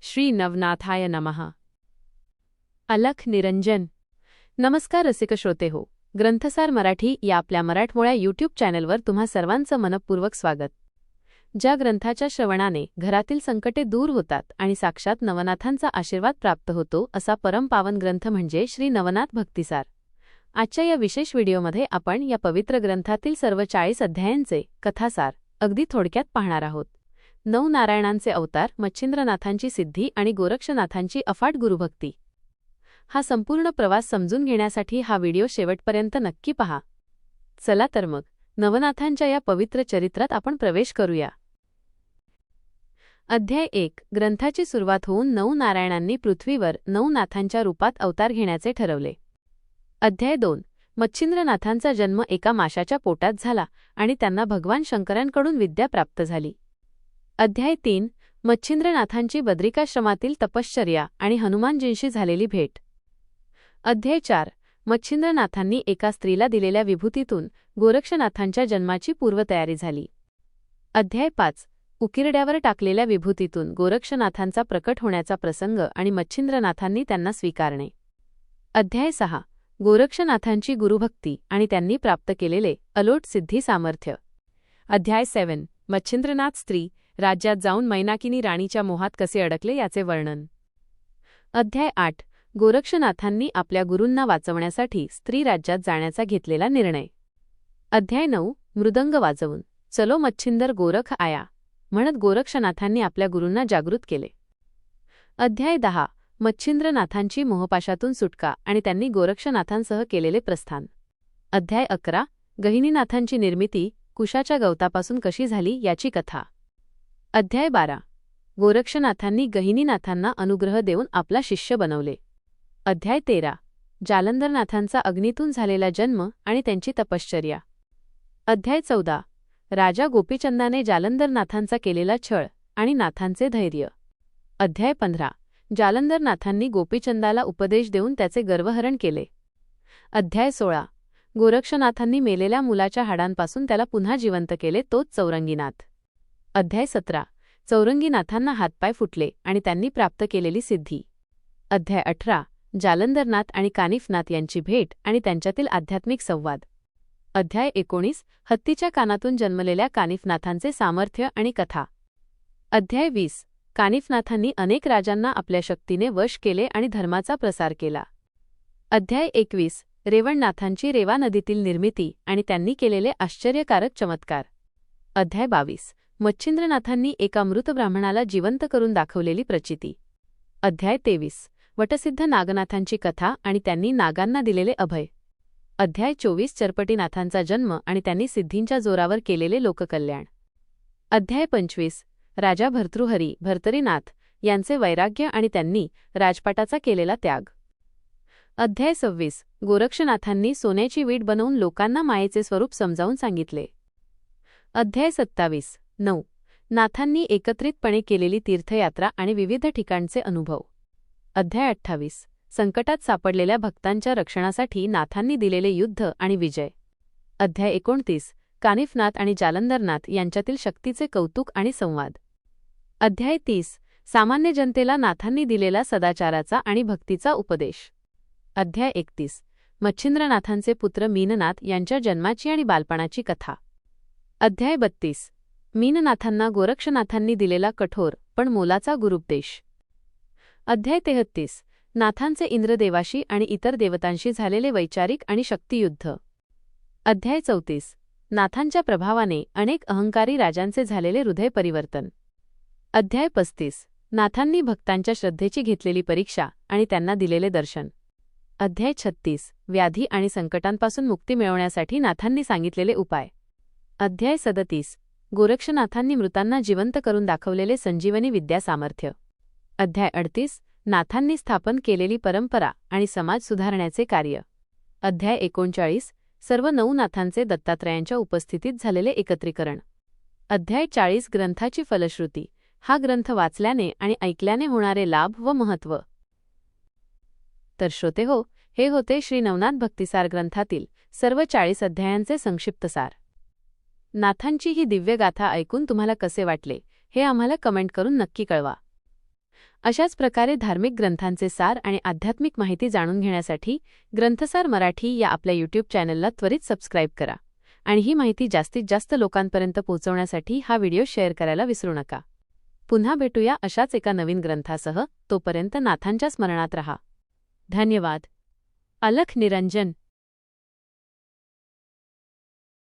श्री नवनाथाय नमः। अलख निरंजन। नमस्कार रसिक श्रोते हो, ग्रंथसार मराठी या आपल्या मराठमोळ्या यूट्यूब चॅनलवर तुम्हा सर्वांचं मनपूर्वक स्वागत। ज्या ग्रंथाच्या श्रवणाने घरातील संकटे दूर होतात आणि साक्षात नवनाथांचा आशीर्वाद प्राप्त होतो असा परमपावन ग्रंथ म्हणजे श्री नवनाथ भक्तिसार। आजच्या या विशेष व्हिडिओमध्ये आपण या पवित्र ग्रंथातील सर्व 40 अध्यायांचे कथासार अगदी थोडक्यात पाहणार आहोत। नवनारायणांचे अवतार, मच्छिंद्रनाथांची सिद्धी आणि गोरक्षनाथांची अफाट गुरुभक्ती। हा संपूर्ण प्रवास समजून घेण्यासाठी हा व्हिडिओ शेवटपर्यंत नक्की पहा। चला तर मग नवनाथांच्या या पवित्र चरित्रात आपण प्रवेश करूया। अध्याय 1। ग्रंथाची सुरुवात होऊन नवनारायणांनी पृथ्वीवर नवनाथांच्या रूपात अवतार घेण्याचे ठरवले। अध्याय 2। मच्छिंद्रनाथांचा जन्म एका माशाच्या पोटात झाला आणि त्यांना भगवान शंकरांकडून विद्या प्राप्त झाली। अध्याय 3। मच्छिंद्रनाथांची बद्रिकाश्रमातील तपश्चर्या आणि हनुमानजींशी झालेली भेट। अध्याय 4। मच्छिंद्रनाथांनी एका स्त्रीला दिलेल्या विभूतीतून गोरक्षनाथांच्या जन्माची पूर्वतयारी झाली। अध्याय 5। उकिरड्यावर टाकलेल्या विभूतीतून गोरक्षनाथांचा प्रकट होण्याचा प्रसंग आणि मच्छिंद्रनाथांनी त्यांना स्वीकारणे। अध्याय 6। गोरक्षनाथांची गुरुभक्ती आणि त्यांनी प्राप्त केलेले अलोट सिद्धी सामर्थ्य। अध्याय 7। मच्छिंद्रनाथ स्त्री राज्यात जाऊन मैनाकिनी राणीच्या मोहात कसे अडकले याचे वर्णन। अध्याय 8। गोरक्षनाथांनी आपल्या गुरूंना वाचवण्यासाठी स्त्री राज्यात जाण्याचा घेतलेला निर्णय। अध्याय 9। मृदंग वाजवून चलो मच्छिंदर गोरख आया म्हणत गोरक्षनाथांनी आपल्या गुरूंना जागृत केले। अध्याय 10। मच्छिंद्रनाथांची मोहपाशातून सुटका आणि त्यांनी गोरक्षनाथांसह केलेले प्रस्थान। अध्याय 11। गहिनीनाथांची निर्मिती कुशाच्या गवतापासून कशी झाली याची कथा। अध्याय 12। गोरक्षनाथांनी गहिनीनाथांना अनुग्रह देऊन आपला शिष्य बनवले। अध्याय 13। जालंधरनाथांचा अग्नीतून झालेला जन्म आणि त्यांची तपश्चर्या। अध्याय 14। राजा गोपीचंदाने जालंधरनाथांचा केलेला छळ आणि नाथांचे धैर्य। अध्याय 15। जालंधरनाथांनी गोपीचंदाला उपदेश देऊन त्याचे गर्वहरण केले। अध्याय 16। गोरक्षनाथांनी मेलेल्या मुलाच्या हाडांपासून त्याला पुन्हा जिवंत केले, तोच चौरंगीनाथ। अध्याय 17। चौरंगीनाथांना हातपाय फुटले आणि त्यांनी प्राप्त केलेली सिद्धी। अध्याय 18। जालंधरनाथ आणि कानिफनाथ यांची भेट आणि त्यांच्यातील आध्यात्मिक संवाद। अध्याय 19। हत्तीच्या कानातून जन्मलेल्या कानिफनाथांचे सामर्थ्य आणि कथा। अध्याय 20। कानिफनाथांनी अनेक राजांना आपल्या शक्तीने वश केले आणि धर्माचा प्रसार केला। अध्याय 21। रेवणनाथांची रेवा नदीतील निर्मिती आणि त्यांनी केलेले आश्चर्यकारक चमत्कार। अध्याय 22। मच्छिंद्रनाथांनी एका मृत ब्राह्मणाला जिवंत करून दाखवलेली प्रचिती। अध्याय 23। वटसिद्ध नागनाथांची कथा आणि त्यांनी नागांना दिलेले अभय। अध्याय 24। चरपटीनाथांचा जन्म आणि त्यांनी सिद्धींच्या जोरावर केलेले लोककल्याण। अध्याय 25। राजा भर्तृहरी भर्तरीनाथ यांचे वैराग्य आणि त्यांनी राजपाटाचा केलेला त्याग। अध्याय 26। गोरक्षनाथांनी सोन्याची वीट बनवून लोकांना मायेचे स्वरूप समजावून सांगितले। अध्याय 27। 9। नाथांनी एकत्रितपणे केलेली तीर्थयात्रा आणि विविध ठिकाणचे अनुभव। अध्याय 28। संकटात सापडलेल्या भक्तांच्या रक्षणासाठी नाथांनी दिलेले युद्ध आणि विजय। अध्याय 29। कानिफनाथ आणि जालंधरनाथ यांच्यातील शक्तीचे कौतुक आणि संवाद। अध्याय 30। सामान्य जनतेला नाथांनी दिलेला सदाचाराचा आणि भक्तीचा उपदेश। अध्याय 31। मच्छिंद्रनाथांचे पुत्र मीननाथ यांच्या जन्माची आणि बालपणाची कथा। अध्याय 32। मीननाथांना गोरक्षनाथांनी दिलेला कठोर पण मोलाचा गुरुपदेश। अध्याय 33। नाथांचे इंद्रदेवाशी आणि इतर देवतांशी झालेले वैचारिक आणि शक्तियुद्ध। अध्याय 34। नाथांच्या प्रभावाने अनेक अहंकारी राजांचे झालेले हृदय परिवर्तन। अध्याय 35। नाथांनी भक्तांच्या श्रद्धेची घेतलेली परीक्षा आणि त्यांना दिलेले दर्शन। अध्याय 36। व्याधी आणि संकटांपासून मुक्ती मिळवण्यासाठी नाथांनी सांगितलेले उपाय। अध्याय 37। गोरक्षनाथांनी मृतांना जिवंत करून दाखवलेले संजीवनी विद्या सामर्थ्य। अध्याय 38। नाथांनी स्थापन केलेली परंपरा आणि समाज सुधारण्याचे कार्य। अध्याय 39। सर्व 9 नाथांचे दत्तात्रयांच्या उपस्थितीत झालेले एकत्रीकरण। अध्याय 40। ग्रंथाची फलश्रुती, हा ग्रंथ वाचल्याने आणि ऐकल्याने होणारे लाभ व महत्त्व। तर श्रोते हो, हे होते श्री नवनाथ भक्तिसार ग्रंथातील सर्व 40 अध्यायांचे संक्षिप्त सार। नाथांची ही दिव्य गाथा ऐकून तुम्हाला कसे वाटले हे आम्हाला कमेंट करून नक्की कळवा। अशाच प्रकारे धार्मिक ग्रंथांचे सार आणि आध्यात्मिक माहिती जाणून घेण्यासाठी ग्रंथसार मराठी या आपल्या यूट्यूब चॅनलला त्वरित सबस्क्राईब करा आणि ही माहिती जास्तीत जास्त लोकांपर्यंत पोहोचवण्यासाठी हा व्हिडिओ शेअर करायला विसरू नका. पुन्हा भेटूया अशाच एका नवीन ग्रंथासह. तोपर्यंत नाथांच्या स्मरणात रहा. धन्यवाद. अलख निरंजन.